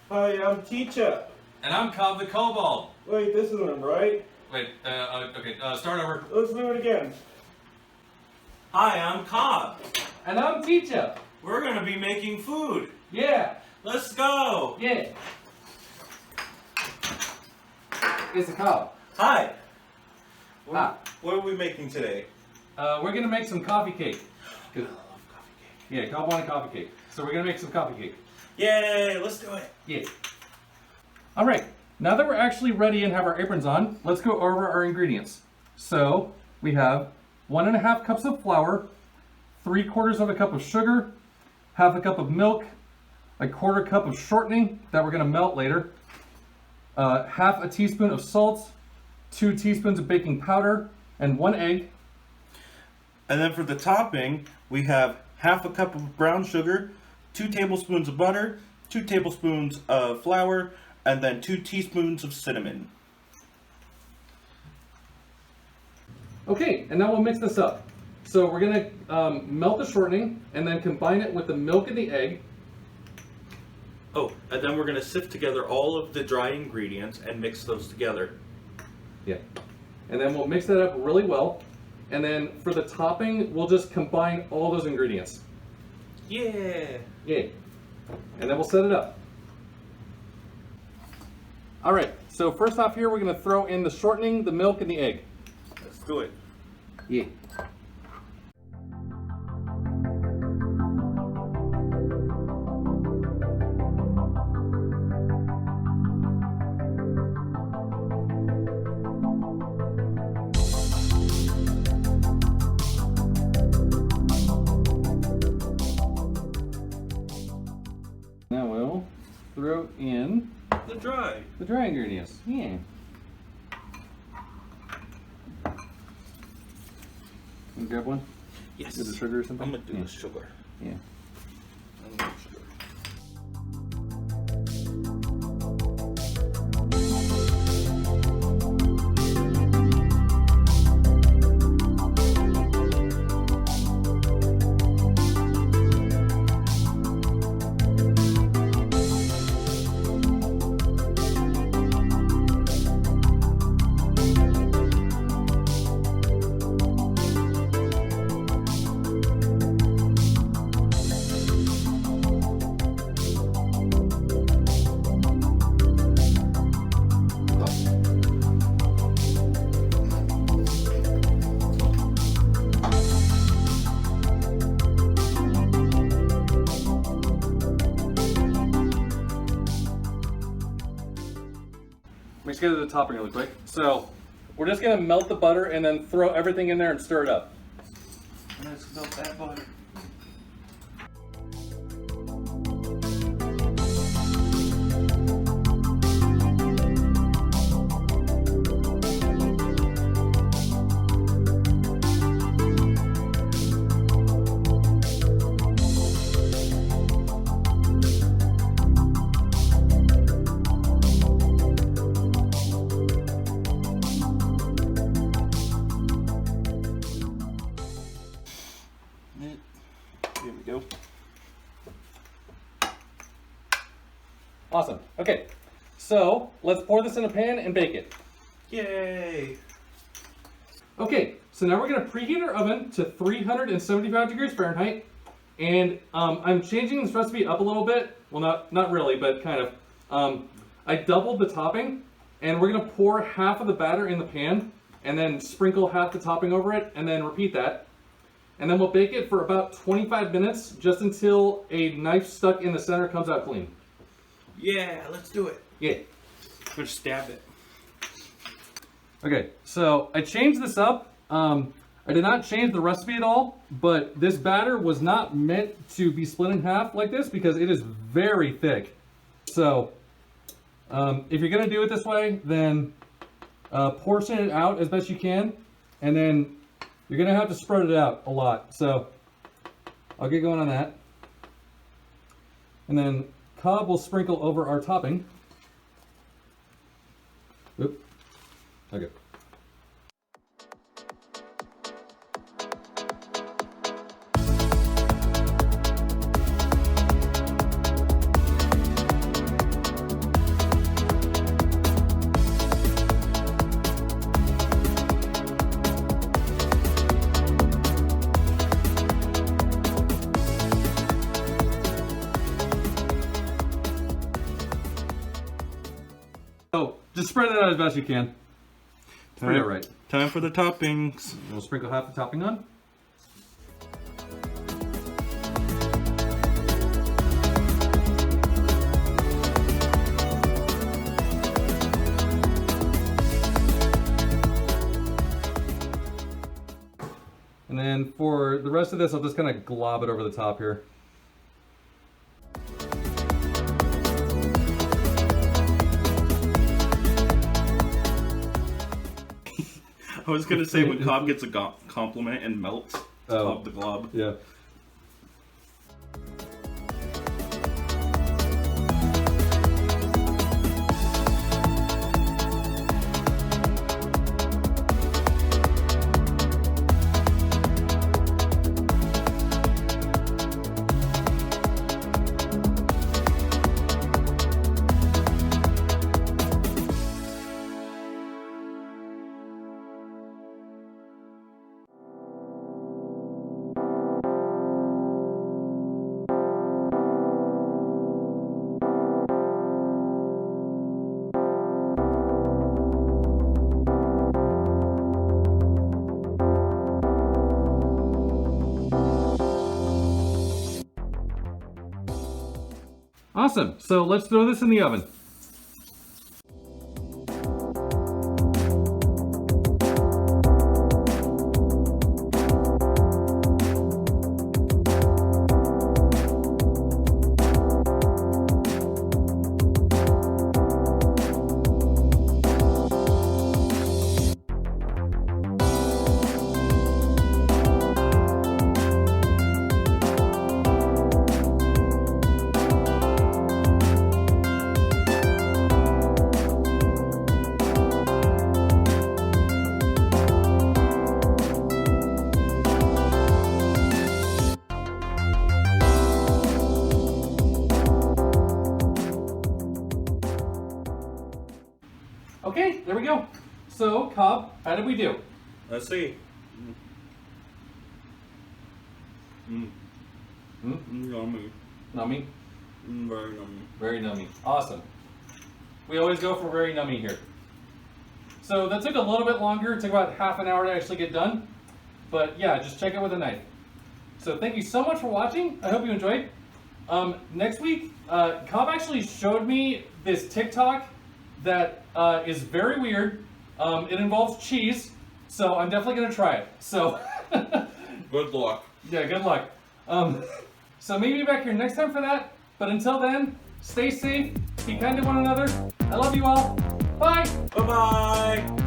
Hi, I'm Teacher. And I'm Cobb the Kobold. Wait, this isn't him, right? Wait, okay, start over. Let's do it again. Hi, I'm Cobb. And I'm Teacher. We're gonna be making food. Yeah. Let's go. Yeah. It's a Cobb. Hi. Ah. What are we making today? We're gonna make some coffee cake. I love coffee cake. Yeah, Cobb wanted coffee cake. So we're gonna make some coffee cake. Yay, let's do it. Yeah. All right. Now that we're actually ready and have our aprons on, let's go over our ingredients. So we have 1.5 cups of flour, 3/4 cup of sugar, 1/2 cup of milk, 1/4 cup of shortening that we're gonna melt later, 1/2 teaspoon of salt, 2 teaspoons of baking powder, and 1 egg. And then for the topping, we have 1/2 cup of brown sugar, 2 tablespoons of butter, 2 tablespoons of flour, and then 2 teaspoons of cinnamon. Okay, and now we'll mix this up. So we're gonna melt the shortening and then combine it with the milk and the egg. Oh, and then we're gonna sift together all of the dry ingredients and mix those together. Yeah. And then we'll mix that up really well. And then for the topping, we'll just combine all those ingredients. Yeah. Yeah. And then we'll set it up. All right, so first off here, we're gonna throw in the shortening, the milk, and the egg. Let's do it. Yeah. Now we'll throw in The dry. the dry ingredients. Yeah. Can you grab one? Yes. With the sugar or something? I'm gonna do Yeah. the sugar. Yeah. I'm gonna do sugar. Let's get to the topping really quick. So we're just gonna melt the butter and then throw everything in there and stir it up. Let's melt that butter. Here we go. Awesome. Okay, so let's pour this in a pan and bake it. Yay! Okay, so now we're gonna preheat our oven to 375 degrees Fahrenheit. And I'm changing this recipe up a little bit. Well, not really, but kind of. I doubled the topping, and we're gonna pour half of the batter in the pan, and then sprinkle half the topping over it, and then repeat that. And then we'll bake it for about 25 minutes, just until a knife stuck in the center comes out clean. Yeah, let's do it. Yeah. Just stab it. Okay, so I changed this up. I did not change the recipe at all, but this batter was not meant to be split in half like this because it is very thick. So if you're gonna do it this way, then portion it out as best you can, and then you're gonna have to spread it out a lot. So I'll get going on that. And then Cobb will sprinkle over our topping. Oop. Okay. Just spread it out as best you can. Spread it out right. Time for the toppings. We'll sprinkle half the topping on. And then for the rest of this, I'll just kind of glob it over the top here. I was gonna say when Cobb gets a compliment and melts, Oh. the glob. Yeah. Awesome. So let's throw this in the oven. Okay, there we go. So, Cobb, how did we do? Let's see. Yummy. Nummy? Very yummy. Very nummy. Awesome. We always go for very nummy here. So that took a little bit longer. It took about half an hour to actually get done. But yeah, just check it with a knife. So thank you so much for watching. I hope you enjoyed. Next week, Cobb actually showed me this TikTok that is very weird. It involves cheese, so I'm definitely gonna try it. So Good luck. yeah, good luck. So maybe back here next time for that. But until then, stay safe, be kind to one another. I love you all. Bye. Bye-bye.